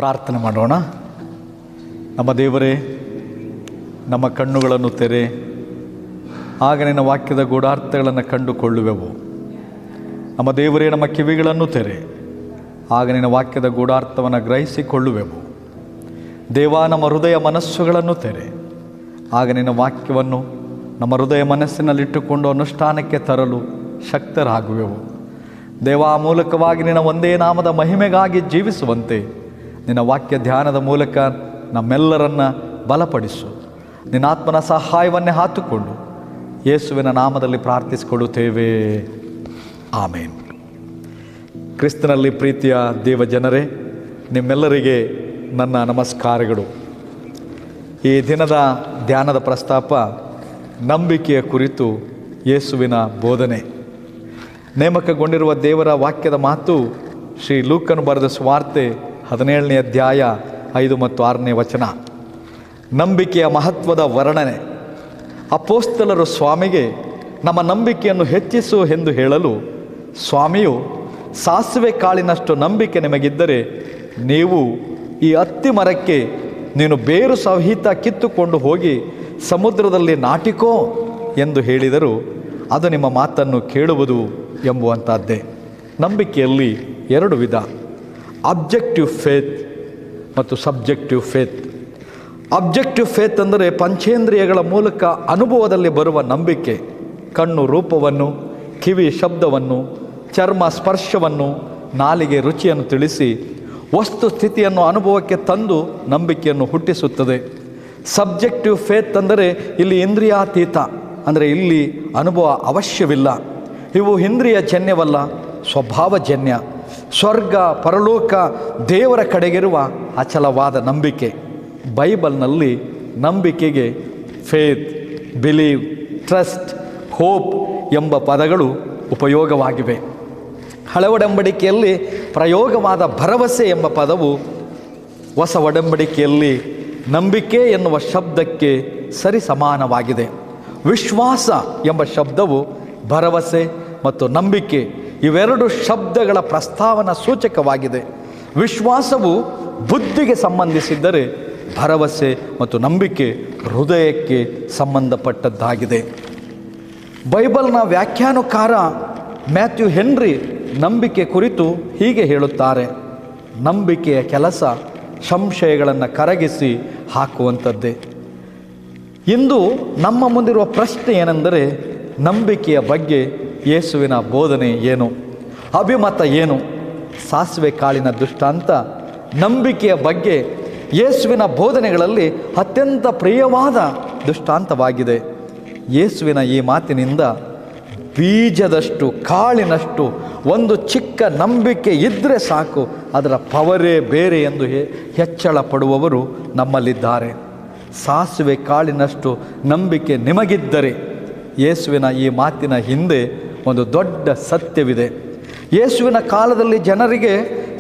ಪ್ರಾರ್ಥನೆ ಮಾಡೋಣ. ನಮ್ಮ ದೇವರೇ, ನಮ್ಮ ಕಣ್ಣುಗಳನ್ನು ತೆರೆ, ಆಗ ನಿನ್ನ ವಾಕ್ಯದ ಗೂಢಾರ್ಥಗಳನ್ನು ಕಂಡುಕೊಳ್ಳುವೆವು. ನಮ್ಮ ದೇವರೇ, ನಮ್ಮ ಕಿವಿಗಳನ್ನು ತೆರೆ, ಆಗ ನಿನ್ನ ವಾಕ್ಯದ ಗೂಢಾರ್ಥವನ್ನು ಗ್ರಹಿಸಿಕೊಳ್ಳುವೆವು. ದೇವ, ನಮ್ಮ ಹೃದಯ ಮನಸ್ಸುಗಳನ್ನು ತೆರೆ, ಆಗ ನಿನ್ನ ವಾಕ್ಯವನ್ನು ನಮ್ಮ ಹೃದಯ ಮನಸ್ಸಿನಲ್ಲಿಟ್ಟುಕೊಂಡು ಅನುಷ್ಠಾನಕ್ಕೆ ತರಲು ಶಕ್ತರಾಗುವೆವು. ದೇವ, ಆ ಮೂಲಕವಾಗಿ ನಿನ್ನ ಒಂದೇ ನಾಮದ ಮಹಿಮೆಗಾಗಿ ಜೀವಿಸುವಂತೆ ನಿನ್ನ ವಾಕ್ಯ ಧ್ಯಾನದ ಮೂಲಕ ನಮ್ಮೆಲ್ಲರನ್ನ ಬಲಪಡಿಸು. ನಿನ್ನ ಆತ್ಮನ ಸಹಾಯವನ್ನೇ ಹಾತುಕೊಂಡು ಯೇಸುವಿನ ನಾಮದಲ್ಲಿ ಪ್ರಾರ್ಥಿಸಿಕೊಳ್ಳುತ್ತೇವೆ, ಆಮೇನ್. ಕ್ರಿಸ್ತನಲ್ಲಿ ಪ್ರೀತಿಯ ದೇವಜನರೇ, ನಿಮ್ಮೆಲ್ಲರಿಗೆ ನನ್ನ ನಮಸ್ಕಾರಗಳು. ಈ ದಿನದ ಧ್ಯಾನದ ಪ್ರಸ್ತಾಪ ನಂಬಿಕೆಯ ಕುರಿತು ಯೇಸುವಿನ ಬೋಧನೆ. ನೇಮಕಗೊಂಡಿರುವ ದೇವರ ವಾಕ್ಯದ ಮಾತು ಶ್ರೀ ಲೂಕನು ಬರೆದ ಸುವಾರ್ತೆ 17ನೇ ಅಧ್ಯಾಯ 5 ಮತ್ತು 6ನೇ ವಚನ. ನಂಬಿಕೆಯ ಮಹತ್ವದ ವರ್ಣನೆ. ಅಪೋಸ್ತಲರು ಸ್ವಾಮಿಗೆ ನಮ್ಮ ನಂಬಿಕೆಯನ್ನು ಹೆಚ್ಚಿಸು ಎಂದು ಹೇಳಲು ಸ್ವಾಮಿಯು, ಸಾಸಿವೆ ಕಾಳಿನಷ್ಟು ನಂಬಿಕೆ ನಿಮಗಿದ್ದರೆ ನೀವು ಈ ಅತ್ತಿ ಮರಕ್ಕೆ ನೀನು ಬೇರು ಸಹಿತ ಕಿತ್ತುಕೊಂಡು ಹೋಗಿ ಸಮುದ್ರದಲ್ಲಿ ನಾಟಿಕೋ ಎಂದು ಹೇಳಿದರು, ಅದು ನಿಮ್ಮ ಮಾತನ್ನು ಕೇಳುವುದು ಎಂಬುವಂಥದ್ದೇ. ನಂಬಿಕೆಯಲ್ಲಿ 2 ವಿಧ, ಅಬ್ಜೆಕ್ಟಿವ್ ಫೇತ್ ಮತ್ತು ಸಬ್ಜೆಕ್ಟಿವ್ ಫೇತ್. ಅಬ್ಜೆಕ್ಟಿವ್ ಫೇತ್ ಅಂದರೆ ಪಂಚೇಂದ್ರಿಯಗಳ ಮೂಲಕ ಅನುಭವದಲ್ಲಿ ಬರುವ ನಂಬಿಕೆ. ಕಣ್ಣು ರೂಪವನ್ನು, ಕಿವಿ ಶಬ್ದವನ್ನು, ಚರ್ಮ ಸ್ಪರ್ಶವನ್ನು, ನಾಲಿಗೆ ರುಚಿಯನ್ನು ತಿಳಿಸಿ ವಸ್ತು ಸ್ಥಿತಿಯನ್ನು ಅನುಭವಕ್ಕೆ ತಂದು ನಂಬಿಕೆಯನ್ನು ಹುಟ್ಟಿಸುತ್ತದೆ. ಸಬ್ಜೆಕ್ಟಿವ್ ಫೇತ್ ಅಂದರೆ ಇಲ್ಲಿ ಇಂದ್ರಿಯಾತೀತ, ಅಂದರೆ ಇಲ್ಲಿ ಅನುಭವ ಅವಶ್ಯವಿಲ್ಲ. ಇವು ಇಂದ್ರಿಯ ಜನ್ಯವಲ್ಲ, ಸ್ವಭಾವಜನ್ಯ. ಸ್ವರ್ಗ, ಪರಲೋಕ, ದೇವರ ಕಡೆಗಿರುವ ಅಚಲವಾದ ನಂಬಿಕೆ. ಬೈಬಲ್ನಲ್ಲಿ ನಂಬಿಕೆಗೆ ಫೇತ್, ಬಿಲೀವ್, ಟ್ರಸ್ಟ್, ಹೋಪ್ ಎಂಬ ಪದಗಳು ಉಪಯೋಗವಾಗಿವೆ. ಹಳೆ ಒಡಂಬಡಿಕೆಯಲ್ಲಿ ಪ್ರಯೋಗವಾದ ಭರವಸೆ ಎಂಬ ಪದವು ಹೊಸ ಒಡಂಬಡಿಕೆಯಲ್ಲಿ ನಂಬಿಕೆ ಎನ್ನುವ ಶಬ್ದಕ್ಕೆ ಸರಿ ಸಮಾನವಾಗಿದೆ. ವಿಶ್ವಾಸ ಎಂಬ ಶಬ್ದವು ಭರವಸೆ ಮತ್ತು ನಂಬಿಕೆ ಇವೆರಡು ಶಬ್ದಗಳ ಪ್ರಸ್ತಾವನ ಸೂಚಕವಾಗಿದೆ. ವಿಶ್ವಾಸವು ಬುದ್ಧಿಗೆ ಸಂಬಂಧಿಸಿದ್ದರೆ ಭರವಸೆ ಮತ್ತು ನಂಬಿಕೆ ಹೃದಯಕ್ಕೆ ಸಂಬಂಧಪಟ್ಟದ್ದಾಗಿದೆ. ಬೈಬಲ್ನ ವ್ಯಾಖ್ಯಾನಕಾರ ಮ್ಯಾಥ್ಯೂ ಹೆನ್ರಿ ನಂಬಿಕೆ ಕುರಿತು ಹೀಗೆ ಹೇಳುತ್ತಾರೆ: ನಂಬಿಕೆಯ ಕೆಲಸ ಸಂಶಯಗಳನ್ನು ಕರಗಿಸಿ ಹಾಕುವಂಥದ್ದೇ. ಇಂದು ನಮ್ಮ ಮುಂದಿರುವ ಪ್ರಶ್ನೆ ಏನೆಂದರೆ, ನಂಬಿಕೆಯ ಬಗ್ಗೆ ಯೇಸುವಿನ ಬೋಧನೆ ಏನು, ಅಭಿಮತ ಏನು? ಸಾಸಿವೆ ಕಾಳಿನ ದೃಷ್ಟಾಂತ ನಂಬಿಕೆಯ ಬಗ್ಗೆ ಯೇಸುವಿನ ಬೋಧನೆಗಳಲ್ಲಿ ಅತ್ಯಂತ ಪ್ರಿಯವಾದ ದೃಷ್ಟಾಂತವಾಗಿದೆ. ಯೇಸುವಿನ ಈ ಮಾತಿನಿಂದ ಬೀಜದಷ್ಟು, ಕಾಳಿನಷ್ಟು ಒಂದು ಚಿಕ್ಕ ನಂಬಿಕೆ ಇದ್ದರೆ ಸಾಕು, ಅದರ ಪವರೇ ಬೇರೆ ಎಂದು ಹೆಚ್ಚಳ ಪಡುವವರು ನಮ್ಮಲ್ಲಿದ್ದಾರೆ. ಸಾಸಿವೆ ಕಾಳಿನಷ್ಟು ನಂಬಿಕೆ ನಿಮಗಿದ್ದರೆ, ಯೇಸುವಿನ ಈ ಮಾತಿನ ಹಿಂದೆ ಒಂದು ದೊಡ್ಡ ಸತ್ಯವಿದೆ. ಯೇಸುವಿನ ಕಾಲದಲ್ಲಿ ಜನರಿಗೆ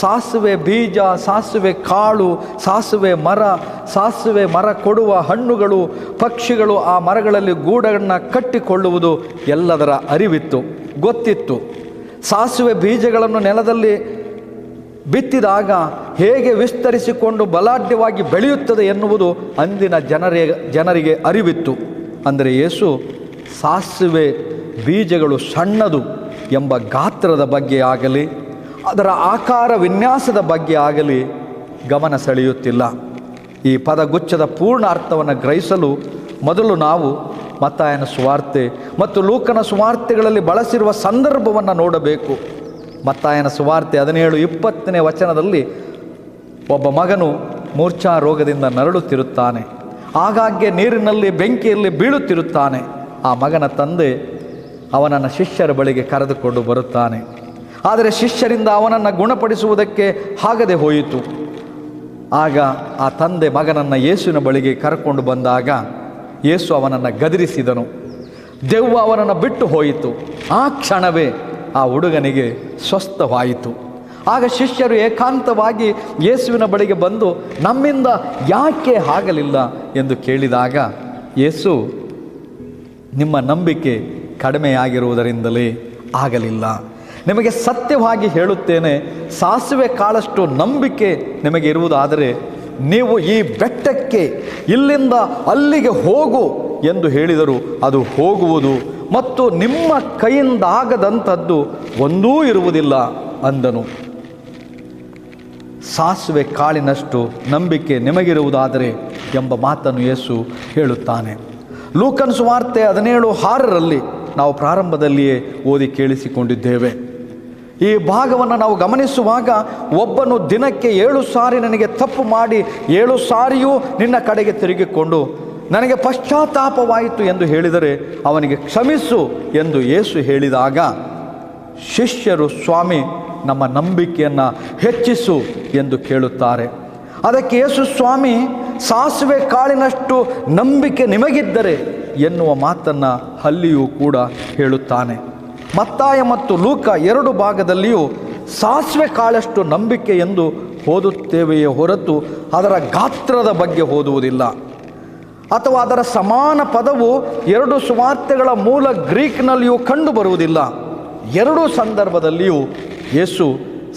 ಸಾಸಿವೆ ಬೀಜ, ಸಾಸಿವೆ ಕಾಳು, ಸಾಸಿವೆ ಮರ ಕೊಡುವ ಹಣ್ಣುಗಳು, ಪಕ್ಷಿಗಳು ಆ ಮರಗಳಲ್ಲಿ ಗೂಡನ್ನು ಕಟ್ಟಿಕೊಳ್ಳುವುದು ಎಲ್ಲದರ ಅರಿವಿತ್ತು, ಗೊತ್ತಿತ್ತು. ಸಾಸಿವೆ ಬೀಜಗಳನ್ನು ನೆಲದಲ್ಲಿ ಬಿತ್ತಿದಾಗ ಹೇಗೆ ವಿಸ್ತರಿಸಿಕೊಂಡು ಬಲಾಢ್ಯವಾಗಿ ಬೆಳೆಯುತ್ತದೆ ಎನ್ನುವುದು ಅಂದಿನ ಜನರಿಗೆ ಅರಿವಿತ್ತು. ಅಂದರೆ ಯೇಸು ಸಾಸಿವೆ ಬೀಜಗಳು ಸಣ್ಣದು ಎಂಬ ಗಾತ್ರದ ಬಗ್ಗೆ ಆಗಲಿ, ಅದರ ಆಕಾರ ವಿನ್ಯಾಸದ ಬಗ್ಗೆ ಆಗಲಿ ಗಮನ ಸೆಳೆಯುತ್ತಿಲ್ಲ. ಈ ಪದಗುಚ್ಛದ ಪೂರ್ಣ ಅರ್ಥವನ್ನು ಗ್ರಹಿಸಲು ಮೊದಲು ನಾವು ಮತ್ತಾಯನ ಸುವಾರ್ತೆ ಮತ್ತು ಲೂಕನ ಸುವಾರ್ತೆಗಳಲ್ಲಿ ಬಳಸಿರುವ ಸಂದರ್ಭವನ್ನು ನೋಡಬೇಕು. ಮತ್ತಾಯನ ಸುವಾರ್ತೆ 17:20ನೇ ವಚನದಲ್ಲಿ ಒಬ್ಬ ಮಗನು ಮೂರ್ಛಾ ರೋಗದಿಂದ ನರಳುತ್ತಿರುತ್ತಾನೆ. ಆಗಾಗ್ಗೆ ನೀರಿನಲ್ಲಿ, ಬೆಂಕಿಯಲ್ಲಿ ಬೀಳುತ್ತಿರುತ್ತಾನೆ. ಆ ಮಗನ ತಂದೆ ಅವನನ್ನು ಶಿಷ್ಯರ ಬಳಿಗೆ ಕರೆದುಕೊಂಡು ಬರುತ್ತಾನೆ. ಆದರೆ ಶಿಷ್ಯರಿಂದ ಅವನನ್ನು ಗುಣಪಡಿಸುವುದಕ್ಕೆ ಆಗದೆ ಹೋಯಿತು. ಆಗ ಆ ತಂದೆ ಮಗನನ್ನು ಯೇಸುವಿನ ಬಳಿಗೆ ಕರ್ಕೊಂಡು ಬಂದಾಗ ಯೇಸು ಅವನನ್ನು ಗದರಿಸಿದನು. ದೆವ್ವ ಅವನನ್ನು ಬಿಟ್ಟು ಹೋಯಿತು. ಆ ಕ್ಷಣವೇ ಆ ಹುಡುಗನಿಗೆ ಸ್ವಸ್ಥವಾಯಿತು. ಆಗ ಶಿಷ್ಯರು ಏಕಾಂತವಾಗಿ ಯೇಸುವಿನ ಬಳಿಗೆ ಬಂದು, ನಮ್ಮಿಂದ ಯಾಕೆ ಆಗಲಿಲ್ಲ ಎಂದು ಕೇಳಿದಾಗ ಯೇಸು, ನಿಮ್ಮ ನಂಬಿಕೆ ಕಡಿಮೆಯಾಗಿರುವುದರಿಂದಲೇ ಆಗಲಿಲ್ಲ. ನಿಮಗೆ ಸತ್ಯವಾಗಿ ಹೇಳುತ್ತೇನೆ, ಸಾಸಿವೆ ಕಾಳಷ್ಟು ನಂಬಿಕೆ ನಿಮಗೆ ಇರುವುದಾದರೆ ನೀವು ಈ ಬೆಟ್ಟಕ್ಕೆ ಇಲ್ಲಿಂದ ಅಲ್ಲಿಗೆ ಹೋಗು ಎಂದು ಹೇಳಿದರು, ಅದು ಹೋಗುವುದು, ಮತ್ತು ನಿಮ್ಮ ಕೈಯಿಂದಾಗದಂಥದ್ದು ಒಂದೂ ಇರುವುದಿಲ್ಲ ಅಂದನು. ಸಾಸಿವೆ ಕಾಳಿನಷ್ಟು ನಂಬಿಕೆ ನಿಮಗಿರುವುದಾದರೆ ಎಂಬ ಮಾತನ್ನು ಯೇಸು ಹೇಳುತ್ತಾನೆ. ಲೂಕನ ಸುವಾರ್ತೆ 17:6 ನಾವು ಪ್ರಾರಂಭದಲ್ಲಿಯೇ ಓದಿ ಕೇಳಿಸಿಕೊಂಡಿದ್ದೇವೆ. ಈ ಭಾಗವನ್ನು ನಾವು ಗಮನಿಸುವಾಗ, ಒಬ್ಬನು ದಿನಕ್ಕೆ 7 ಸಾರಿ ನನಗೆ ತಪ್ಪು ಮಾಡಿ 7 ಸಾರಿಯೂ ನಿನ್ನ ಕಡೆಗೆ ತಿರುಗಿಕೊಂಡು ನನಗೆ ಪಶ್ಚಾತ್ತಾಪವಾಯಿತು ಎಂದು ಹೇಳಿದರೆ ಅವನಿಗೆ ಕ್ಷಮಿಸು ಎಂದು ಯೇಸು ಹೇಳಿದಾಗ, ಶಿಷ್ಯರು ಸ್ವಾಮಿ ನಮ್ಮ ನಂಬಿಕೆಯನ್ನು ಹೆಚ್ಚಿಸು ಎಂದು ಕೇಳುತ್ತಾರೆ. ಅದಕ್ಕೆ ಯೇಸು ಸ್ವಾಮಿ ಸಾಸಿವೆ ಕಾಳಿನಷ್ಟು ನಂಬಿಕೆ ನಿಮಗಿದ್ದರೆ ಎನ್ನುವ ಮಾತನ್ನು ಅಲ್ಲಿಯೂ ಕೂಡ ಹೇಳುತ್ತಾನೆ. ಮತ್ತಾಯ ಮತ್ತು ಲೂಕ 2 ಭಾಗದಲ್ಲಿಯೂ ಸಾಸಿವೆ ಕಾಳಷ್ಟು ನಂಬಿಕೆ ಎಂದು ಓದುತ್ತೇವೆಯೇ ಹೊರತು ಅದರ ಗಾತ್ರದ ಬಗ್ಗೆ ಓದುವುದಿಲ್ಲ, ಅಥವಾ ಅದರ ಸಮಾನ ಪದವು 2 ಸುವಾರ್ತೆಗಳ ಮೂಲ ಗ್ರೀಕ್ನಲ್ಲಿಯೂ ಕಂಡು ಬರುವುದಿಲ್ಲ. 2 ಸಂದರ್ಭದಲ್ಲಿಯೂ ಯೇಸು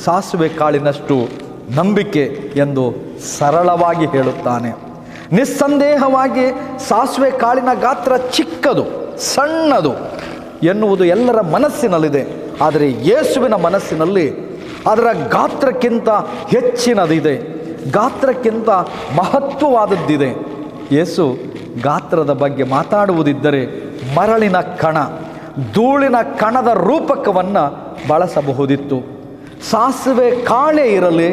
ಸಾಸಿವೆ ಕಾಳಿನಷ್ಟು ನಂಬಿಕೆ ಎಂದು ಸರಳವಾಗಿ ಹೇಳುತ್ತಾನೆ. ನಿಸ್ಸಂದೇಹವಾಗಿ ಸಾಸಿವೆ ಕಾಳಿನ ಗಾತ್ರ ಚಿಕ್ಕದು, ಸಣ್ಣದು ಎನ್ನುವುದು ಎಲ್ಲರ ಮನಸ್ಸಿನಲ್ಲಿದೆ. ಆದರೆ ಯೇಸುವಿನ ಮನಸ್ಸಿನಲ್ಲಿ ಅದರ ಗಾತ್ರಕ್ಕಿಂತ ಹೆಚ್ಚಿನದಿದೆ, ಗಾತ್ರಕ್ಕಿಂತ ಮಹತ್ವವಾದದ್ದಿದೆ. ಯೇಸು ಗಾತ್ರದ ಬಗ್ಗೆ ಮಾತಾಡುವುದಿದ್ದರೆ ಮರಳಿನ ಕಣ, ಧೂಳಿನ ಕಣದ ರೂಪಕವನ್ನು ಬಳಸಬಹುದಿತ್ತು. ಸಾಸಿವೆ ಕಾಳೇ ಇರಲಿ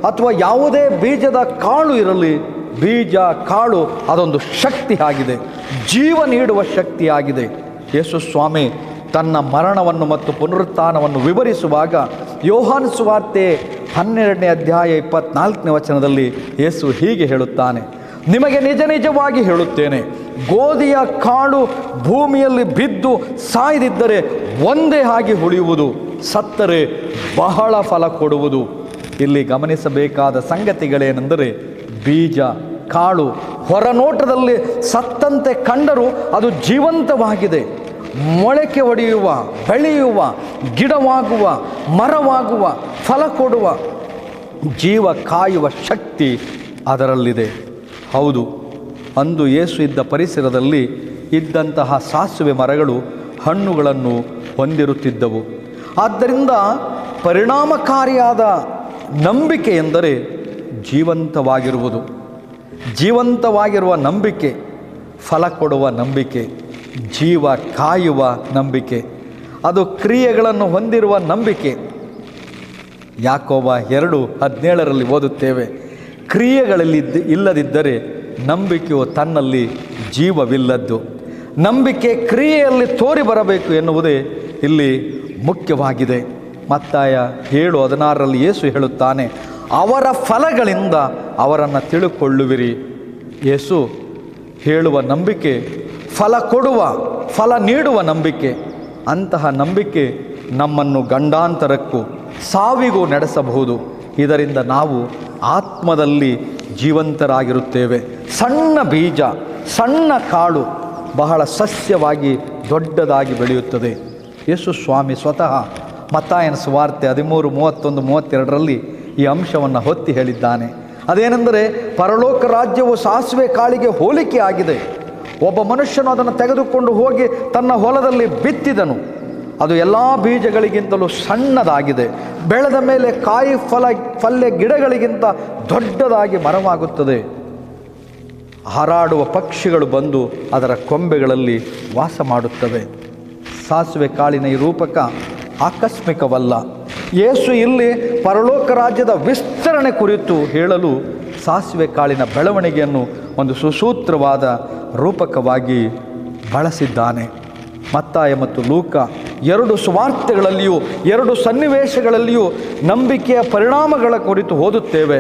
ಅಥವಾ ಯಾವುದೇ ಬೀಜದ ಕಾಳು ಇರಲಿ, ಬೀಜ ಕಾಳು ಅದೊಂದು ಶಕ್ತಿ ಆಗಿದೆ, ಜೀವ ನೀಡುವ ಶಕ್ತಿಯಾಗಿದೆ. ಯೇಸು ಸ್ವಾಮಿ ತನ್ನ ಮರಣವನ್ನು ಮತ್ತು ಪುನರುತ್ಥಾನವನ್ನು ವಿವರಿಸುವಾಗ ಯೋಹಾನ ಸುವಾರ್ತೆ 12ನೇ ಅಧ್ಯಾಯ 24ನೇ ವಚನದಲ್ಲಿ ಯೇಸು ಹೀಗೆ ಹೇಳುತ್ತಾನೆ, ನಿಮಗೆ ನಿಜ ನಿಜವಾಗಿ ಹೇಳುತ್ತೇನೆ, ಗೋಧಿಯ ಕಾಳು ಭೂಮಿಯಲ್ಲಿ ಬಿದ್ದು ಸಾಯದಿದ್ದರೆ ಒಂದೇ ಆಗಿ ಉಳಿಯುವುದು, ಸತ್ತರೆ ಬಹಳ ಫಲ ಕೊಡುವುದು. ಇಲ್ಲಿ ಗಮನಿಸಬೇಕಾದ ಸಂಗತಿಗಳೇನೆಂದರೆ, ಬೀಜ ಕಾಳು ಹೊರನೋಟದಲ್ಲಿ ಸತ್ತಂತೆ ಕಂಡರೂ ಅದು ಜೀವಂತವಾಗಿದೆ. ಮೊಳಕೆ ಒಡೆಯುವ, ಬೆಳೆಯುವ, ಗಿಡವಾಗುವ, ಮರವಾಗುವ, ಫಲ ಕೊಡುವ, ಜೀವ ಕಾಯುವ ಶಕ್ತಿ ಅದರಲ್ಲಿದೆ. ಹೌದು, ಅಂದು ಯೇಸು ಇದ್ದ ಪರಿಸರದಲ್ಲಿ ಇದ್ದಂತಹ ಸಾಸಿವೆ ಮರಗಳು ಹಣ್ಣುಗಳನ್ನು ಹೊಂದಿರುತ್ತಿದ್ದವು. ಆದ್ದರಿಂದ ಪರಿಣಾಮಕಾರಿಯಾದ ನಂಬಿಕೆ ಎಂದರೆ ಜೀವಂತವಾಗಿರುವುದು. ಜೀವಂತವಾಗಿರುವ ನಂಬಿಕೆ, ಫಲ ಕೊಡುವ ನಂಬಿಕೆ, ಜೀವ ಕಾಯುವ ನಂಬಿಕೆ, ಅದು ಕ್ರಿಯೆಗಳನ್ನು ಹೊಂದಿರುವ ನಂಬಿಕೆ. ಯಾಕೋಬ 2:17 ಓದುತ್ತೇವೆ, ಕ್ರಿಯೆಗಳಲ್ಲಿ ಇಲ್ಲದಿದ್ದರೆ ನಂಬಿಕೆಯು ತನ್ನಲ್ಲಿ ಜೀವವಿಲ್ಲದ್ದು. ನಂಬಿಕೆ ಕ್ರಿಯೆಯಲ್ಲಿ ತೋರಿ ಬರಬೇಕು ಎನ್ನುವುದೇ ಇಲ್ಲಿ ಮುಖ್ಯವಾಗಿದೆ. ಮತ್ತಾಯ 7:16 ಯೇಸು ಹೇಳುತ್ತಾನೆ, ಅವರ ಫಲಗಳಿಂದ ಅವರನ್ನು ತಿಳುಕೊಳ್ಳುವಿರಿ. ಯೇಸು ಹೇಳುವ ನಂಬಿಕೆ ಫಲ ಕೊಡುವ, ಫಲ ನೀಡುವ ನಂಬಿಕೆ. ಅಂತಹ ನಂಬಿಕೆ ನಮ್ಮನ್ನು ಗಂಡಾಂತರಕ್ಕೂ ಸಾವಿಗೂ ನಡೆಸಬಹುದು. ಇದರಿಂದ ನಾವು ಆತ್ಮದಲ್ಲಿ ಜೀವಂತರಾಗಿರುತ್ತೇವೆ. ಸಣ್ಣ ಬೀಜ, ಸಣ್ಣ ಕಾಳು ಬಹಳ ಸಸ್ಯವಾಗಿ ದೊಡ್ಡದಾಗಿ ಬೆಳೆಯುತ್ತದೆ. ಯೇಸು ಸ್ವಾಮಿ ಸ್ವತಃ ಮತ್ತಾಯನ ಸುವಾರ್ತೆ 13:31-32 ಈ ಅಂಶವನ್ನು ಹೊತ್ತಿ ಹೇಳಿದ್ದಾನೆ. ಅದೇನೆಂದರೆ, ಪರಲೋಕ ರಾಜ್ಯವು ಸಾಸಿವೆ ಕಾಳಿಗೆ ಹೋಲಿಕೆ ಆಗಿದೆ. ಒಬ್ಬ ಮನುಷ್ಯನು ಅದನ್ನು ತೆಗೆದುಕೊಂಡು ಹೋಗಿ ತನ್ನ ಹೊಲದಲ್ಲಿ ಬಿತ್ತಿದನು. ಅದು ಎಲ್ಲ ಬೀಜಗಳಿಗಿಂತಲೂ ಸಣ್ಣದಾಗಿದೆ. ಬೆಳೆದ ಮೇಲೆ ಕಾಯಿ ಪಲ್ಯ ಗಿಡಗಳಿಗಿಂತ ದೊಡ್ಡದಾಗಿ ಮರವಾಗುತ್ತದೆ. ಹಾರಾಡುವ ಪಕ್ಷಿಗಳು ಬಂದು ಅದರ ಕೊಂಬೆಗಳಲ್ಲಿ ವಾಸ ಮಾಡುತ್ತವೆ. ಸಾಸಿವೆ ಕಾಳಿನ ಈ ರೂಪಕ ಆಕಸ್ಮಿಕವಲ್ಲ. ಯೇಸು ಇಲ್ಲಿ ಪರಲೋಕ ರಾಜ್ಯದ ವಿಸ್ತರಣೆ ಕುರಿತು ಹೇಳಲು ಸಾಸಿವೆ ಕಾಳಿನ ಬೆಳವಣಿಗೆಯನ್ನು ಒಂದು ಸುಸೂತ್ರವಾದ ರೂಪಕವಾಗಿ ಬಳಸಿದ್ದಾನೆ. ಮತ್ತಾಯ ಮತ್ತು ಲೂಕ 2 ಸುವಾರ್ತೆಗಳಲ್ಲಿಯೂ 2 ಸನ್ನಿವೇಶಗಳಲ್ಲಿಯೂ ನಂಬಿಕೆಯ ಪರಿಣಾಮಗಳ ಕುರಿತು ಓದುತ್ತೇವೆ.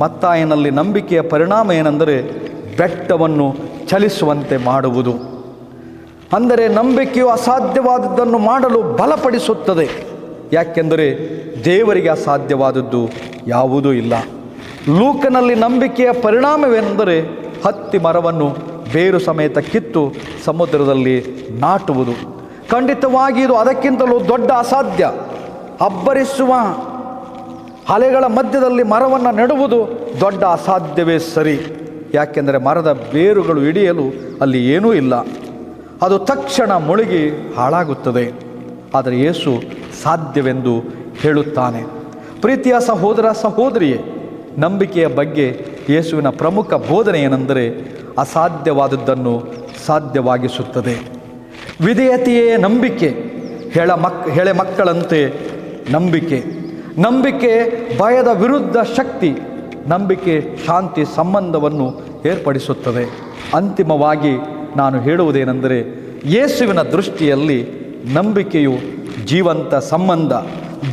ಮತ್ತಾಯನಲ್ಲಿ ನಂಬಿಕೆಯ ಪರಿಣಾಮ ಏನೆಂದರೆ ಬೆಟ್ಟವನ್ನು ಚಲಿಸುವಂತೆ ಮಾಡುವುದು. ಅಂದರೆ ನಂಬಿಕೆಯು ಅಸಾಧ್ಯವಾದದ್ದನ್ನು ಮಾಡಲು ಬಲಪಡಿಸುತ್ತದೆ. ಯಾಕೆಂದರೆ ದೇವರಿಗೆ ಅಸಾಧ್ಯವಾದದ್ದು ಯಾವುದೂ ಇಲ್ಲ. ಲೂಕನಲ್ಲಿ ನಂಬಿಕೆಯ ಪರಿಣಾಮವೆಂದರೆ ಹತ್ತಿ ಮರವನ್ನು ಬೇರು ಸಮೇತ ಕಿತ್ತು ಸಮುದ್ರದಲ್ಲಿ ನಾಟುವುದು. ಖಂಡಿತವಾಗಿ ಇದು ಅದಕ್ಕಿಂತಲೂ ದೊಡ್ಡ ಅಸಾಧ್ಯ. ಅಬ್ಬರಿಸುವ ಅಲೆಗಳ ಮಧ್ಯದಲ್ಲಿ ಮರವನ್ನು ನೆಡುವುದು ದೊಡ್ಡ ಅಸಾಧ್ಯವೇ ಸರಿ. ಯಾಕೆಂದರೆ ಮರದ ಬೇರುಗಳು ಹಿಡಿಯಲು ಅಲ್ಲಿ ಏನೂ ಇಲ್ಲ, ಅದು ತಕ್ಷಣ ಮುಳುಗಿ ಹಾಳಾಗುತ್ತದೆ. ಆದರೆ ಯೇಸು ಸಾಧ್ಯವೆಂದು ಹೇಳುತ್ತಾನೆ. ಪ್ರೀತಿಯ ಸಹೋದರ ಸಹೋದರಿಯೇ, ನಂಬಿಕೆಯ ಬಗ್ಗೆ ಯೇಸುವಿನ ಪ್ರಮುಖ ಬೋಧನೆ ಏನೆಂದರೆ ಅಸಾಧ್ಯವಾದದ್ದನ್ನು ಸಾಧ್ಯವಾಗಿಸುತ್ತದೆ. ವಿಧೇಯತೆಯೇ ನಂಬಿಕೆ. ಹೆಳೆ ಮಕ್ಕಳಂತೆ ನಂಬಿಕೆ ಭಯದ ವಿರುದ್ಧ ಶಕ್ತಿ. ನಂಬಿಕೆ ಶಾಂತಿ ಸಂಬಂಧವನ್ನು ಏರ್ಪಡಿಸುತ್ತದೆ. ಅಂತಿಮವಾಗಿ ನಾನು ಹೇಳುವುದೇನೆಂದರೆ, ಯೇಸುವಿನ ದೃಷ್ಟಿಯಲ್ಲಿ ನಂಬಿಕೆಯು ಜೀವಂತ ಸಂಬಂಧ,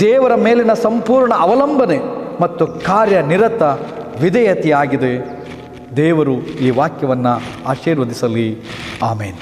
ದೇವರ ಮೇಲಿನ ಸಂಪೂರ್ಣ ಅವಲಂಬನೆ ಮತ್ತು ಕಾರ್ಯನಿರತ ವಿಧೇಯತೆಯಾಗಿದೆ. ದೇವರು ಈ ವಾಕ್ಯವನ್ನು ಆಶೀರ್ವದಿಸಲಿ. ಆಮೇನ್.